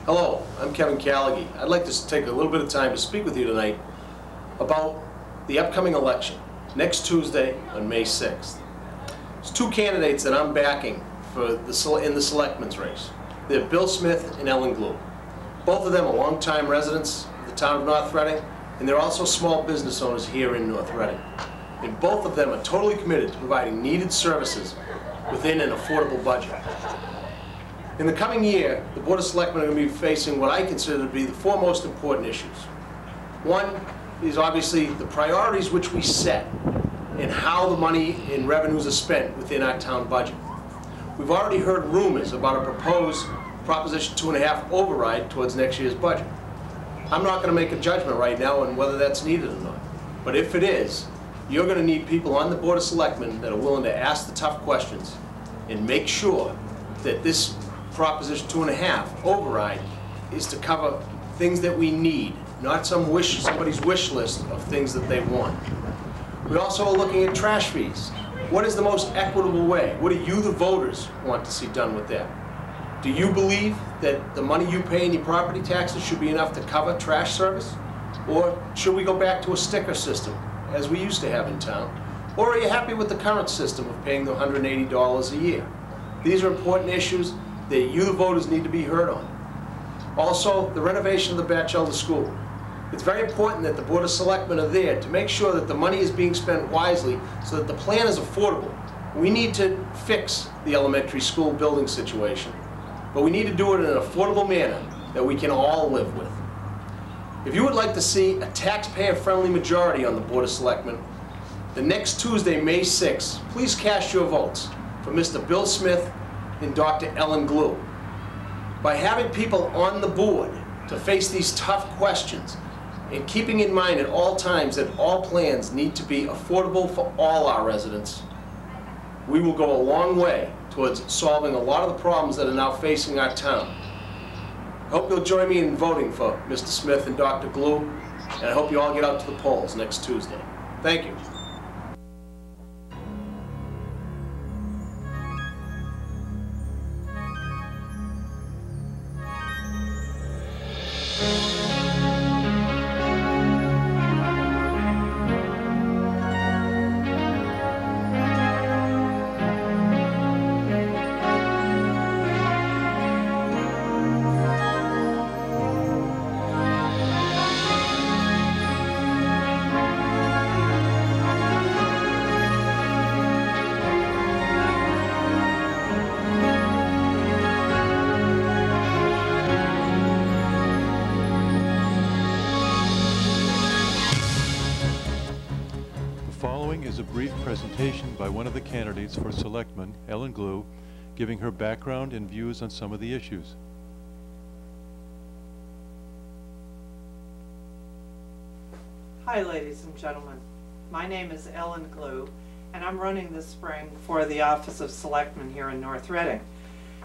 Hello, I'm Kevin Callaghy. I'd like to take a little bit of time to speak with you tonight about the upcoming election, next Tuesday on May 6th. There's two candidates that I'm backing in the Selectmen's race. They're Bill Smith and Ellen Glue. Both of them are longtime residents of the town of North Reading, and they're also small business owners here in North Reading. And both of them are totally committed to providing needed services within an affordable budget. In the coming year, the Board of Selectmen are going to be facing what I consider to be the four most important issues. One is obviously the priorities which we set and how the money and revenues are spent within our town budget. We've already heard rumors about a proposed Proposition 2.5 override towards next year's budget. I'm not going to make a judgment right now on whether that's needed or not. But if it is, you're going to need people on the Board of Selectmen that are willing to ask the tough questions and make sure that this Proposition 2.5 override is to cover things that we need, not somebody's wish list of things that they want. We also are looking at trash fees. What is the most equitable way? What do you, the voters, want to see done with that? Do you believe that the money you pay in your property taxes should be enough to cover trash service? Or should we go back to a sticker system, as we used to have in town? Or are you happy with the current system of paying the $180 a year? These are important issues that you, the voters, need to be heard on. Also, the renovation of the Batchelder School. It's very important that the Board of Selectmen are there to make sure that the money is being spent wisely so that the plan is affordable. We need to fix the elementary school building situation, but we need to do it in an affordable manner that we can all live with. If you would like to see a taxpayer-friendly majority on the Board of Selectmen, the next Tuesday, May 6th, please cast your votes for Mr. Bill Smith and Dr. Ellen Glue. By having people on the board to face these tough questions and keeping in mind at all times that all plans need to be affordable for all our residents, we will go a long way towards solving a lot of the problems that are now facing our town. I hope you'll join me in voting for Mr. Smith and Dr. Glue, and I hope you all get out to the polls next Tuesday. Thank you. Is a brief presentation by one of the candidates for Selectman, Ellen Glue, giving her background and views on some of the issues. Hi ladies and gentlemen, my name is Ellen Glue and I'm running this spring for the office of Selectman here in North Reading.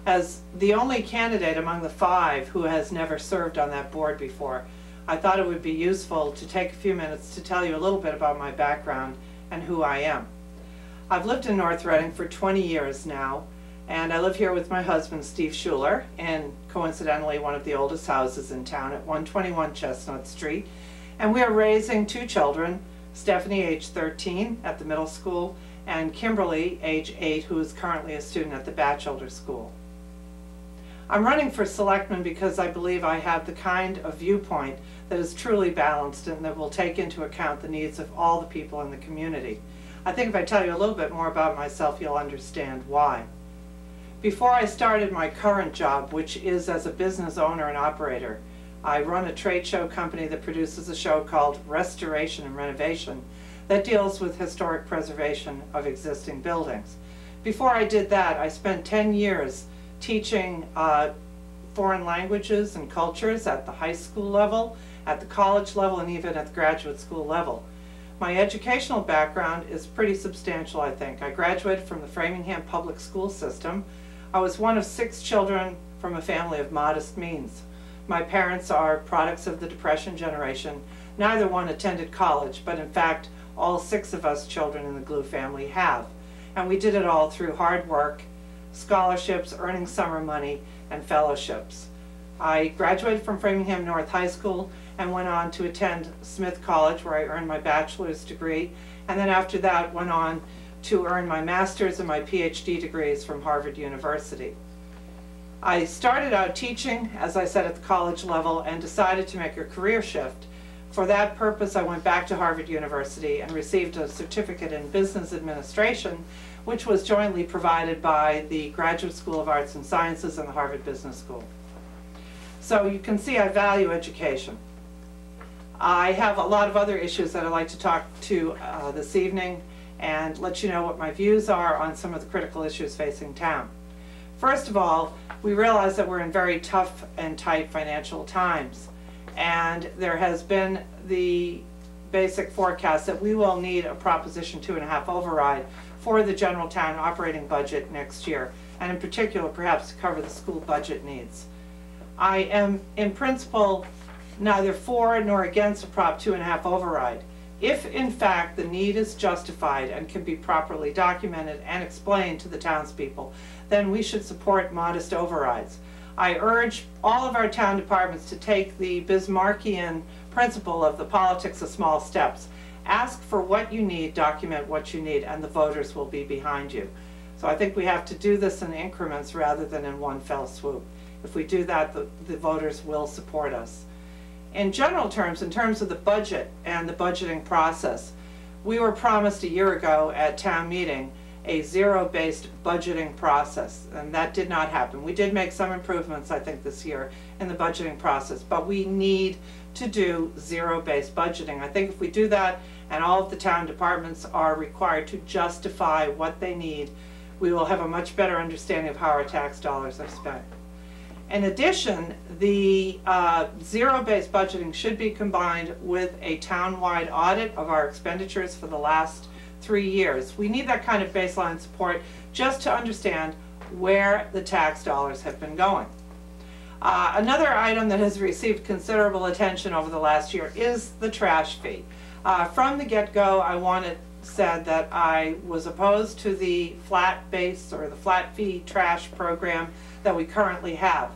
As the only candidate among the 5 who has never served on that board before, I thought it would be useful to take a few minutes to tell you a little bit about my background and who I am. I've lived in North Reading for 20 years now, and I live here with my husband Steve Schuler in coincidentally one of the oldest houses in town at 121 Chestnut Street, and we are raising 2 children, Stephanie age 13 at the middle school and Kimberly age 8 who is currently a student at the Batchelder School. I'm running for Selectman because I believe I have the kind of viewpoint that is truly balanced and that will take into account the needs of all the people in the community. I think if I tell you a little bit more about myself, you'll understand why. Before I started my current job, which is as a business owner and operator, I run a trade show company that produces a show called Restoration and Renovation that deals with historic preservation of existing buildings. Before I did that, I spent 10 years teaching foreign languages and cultures at the high school level, at the college level, and even at the graduate school level. My educational background is pretty substantial, I think. I graduated from the Framingham Public School System. I was one of 6 children from a family of modest means. My parents are products of the Depression generation. Neither one attended college, but in fact, all 6 of us children in the Glue family have. And we did it all through hard work, scholarships, earning summer money, and fellowships. I graduated from Framingham North High School and went on to attend Smith College, where I earned my bachelor's degree, and then after that went on to earn my master's and my PhD degrees from Harvard University. I started out teaching, as I said, at the college level and decided to make a career shift. For that purpose, I went back to Harvard University and received a certificate in business administration, which was jointly provided by the Graduate School of Arts and Sciences and the Harvard Business School. So you can see I value education. I have a lot of other issues that I'd like to talk to this evening and let you know what my views are on some of the critical issues facing town. First of all, we realize that we're in very tough and tight financial times, and there has been the basic forecast that we will need a Proposition 2.5 override for the general town operating budget next year, and in particular perhaps to cover the school budget needs. I am in principle neither for nor against a Prop 2.5 override. If in fact the need is justified and can be properly documented and explained to the townspeople, then we should support modest overrides. I urge all of our town departments to take the Bismarckian principle of the politics of small steps. Ask for what you need, document what you need, and the voters will be behind you. So I think we have to do this in increments rather than in one fell swoop. If we do that, the voters will support us. In general terms, in terms of the budget and the budgeting process, we were promised a year ago at town meeting a zero-based budgeting process, and that did not happen. We did make some improvements, I think, this year in the budgeting process, but we need to do zero-based budgeting. I think if we do that and all of the town departments are required to justify what they need, we will have a much better understanding of how our tax dollars are spent. In addition, the zero-based budgeting should be combined with a town-wide audit of our expenditures for the last 3 years. We need that kind of baseline support just to understand where the tax dollars have been going. Another item that has received considerable attention over the last year is the trash fee. From the get-go, I said that I was opposed to the flat base or the flat fee trash program that we currently have.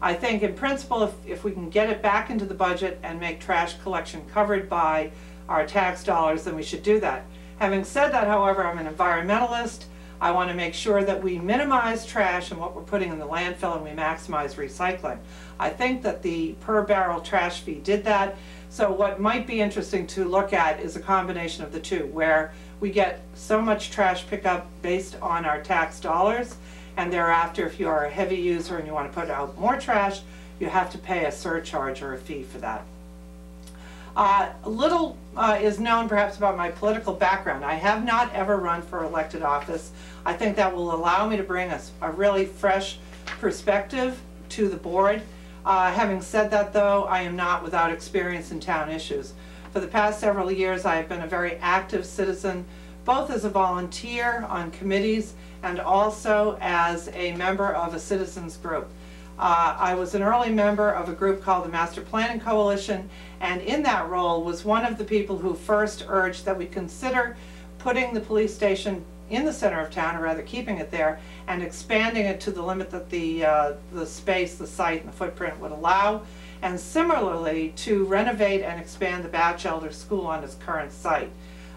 I think in principle, if we can get it back into the budget and make trash collection covered by our tax dollars, then we should do that. Having said that, however, I'm an environmentalist. I want to make sure that we minimize trash and what we're putting in the landfill, and we maximize recycling. I think that the per barrel trash fee did that. So what might be interesting to look at is a combination of the two, where we get so much trash pickup based on our tax dollars, and thereafter, if you are a heavy user and you want to put out more trash, you have to pay a surcharge or a fee for that. Little is known perhaps about my political background. I have not ever run for elected office. I think that will allow me to bring a really fresh perspective to the board. Having said that, though, I am not without experience in town issues. For the past several years, I have been a very active citizen, both as a volunteer on committees and also as a member of a citizens group. I was an early member of a group called the Master Planning Coalition, and in that role was one of the people who first urged that we consider putting the police station in the center of town, or rather keeping it there, and expanding it to the limit that the space, the site, and the footprint would allow, and similarly to renovate and expand the Batchelder School on its current site.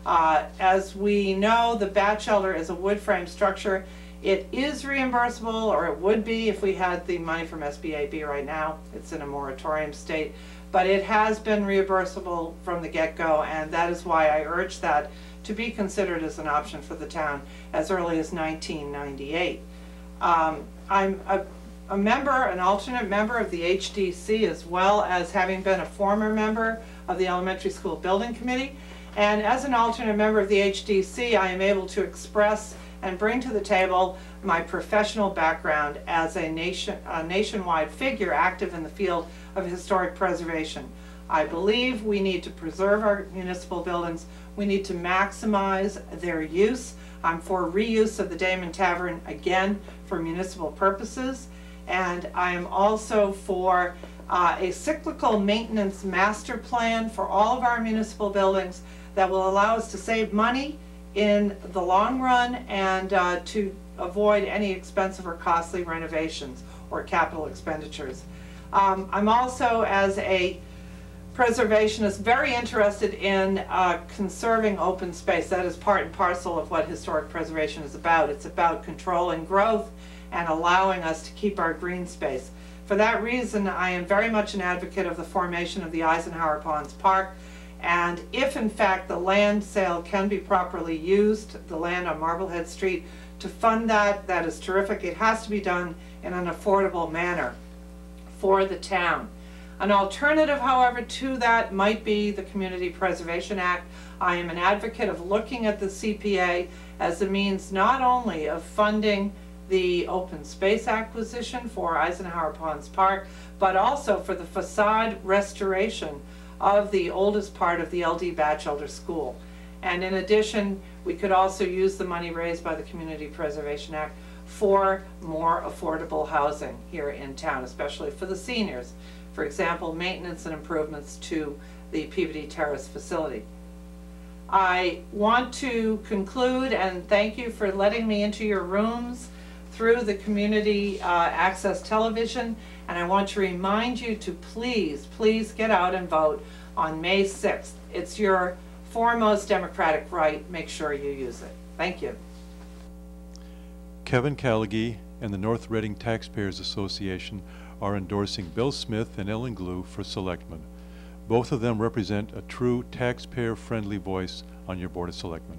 As we know, the Batchelder is a wood frame structure. It is reimbursable, or it would be if we had the money from SBAB right now. It's in a moratorium state, but it has been reimbursable from the get-go, and that is why I urge that to be considered as an option for the town as early as 1998. I'm a member, an alternate member of the HDC, as well as having been a former member of the Elementary School Building Committee. And as an alternate member of the HDC, I am able to express and bring to the table my professional background as a nationwide figure active in the field of historic preservation. I believe we need to preserve our municipal buildings. We need to maximize their use. I'm for reuse of the Damon Tavern, again, for municipal purposes. And I am also for a cyclical maintenance master plan for all of our municipal buildings that will allow us to save money in the long run and to avoid any expensive or costly renovations or capital expenditures. I'm also, as a preservationist, very interested in conserving open space. That is part and parcel of what historic preservation is about. It's about controlling growth and allowing us to keep our green space. For that reason, I am very much an advocate of the formation of the Eisenhower Ponds Park. And if in fact the land sale can be properly used, the land on Marblehead Street, to fund that, that is terrific. It has to be done in an affordable manner for the town. An alternative, however, to that might be the Community Preservation Act. I am an advocate of looking at the CPA as a means not only of funding the open space acquisition for Eisenhower Ponds Park, but also for the facade restoration of the oldest part of the LD Batchelder School. And in addition, we could also use the money raised by the Community Preservation Act for more affordable housing here in town, especially for the seniors. For example, maintenance and improvements to the Peabody Terrace facility. I want to conclude and thank you for letting me into your rooms through the community access television, and I want to remind you to please get out and vote on May 6th. It's your foremost democratic right. Make sure you use it. Thank you. Kevin Callaghy and the North Reading Taxpayers Association are endorsing Bill Smith and Ellen Glue for Selectmen. Both of them represent a true taxpayer-friendly voice on your Board of Selectmen.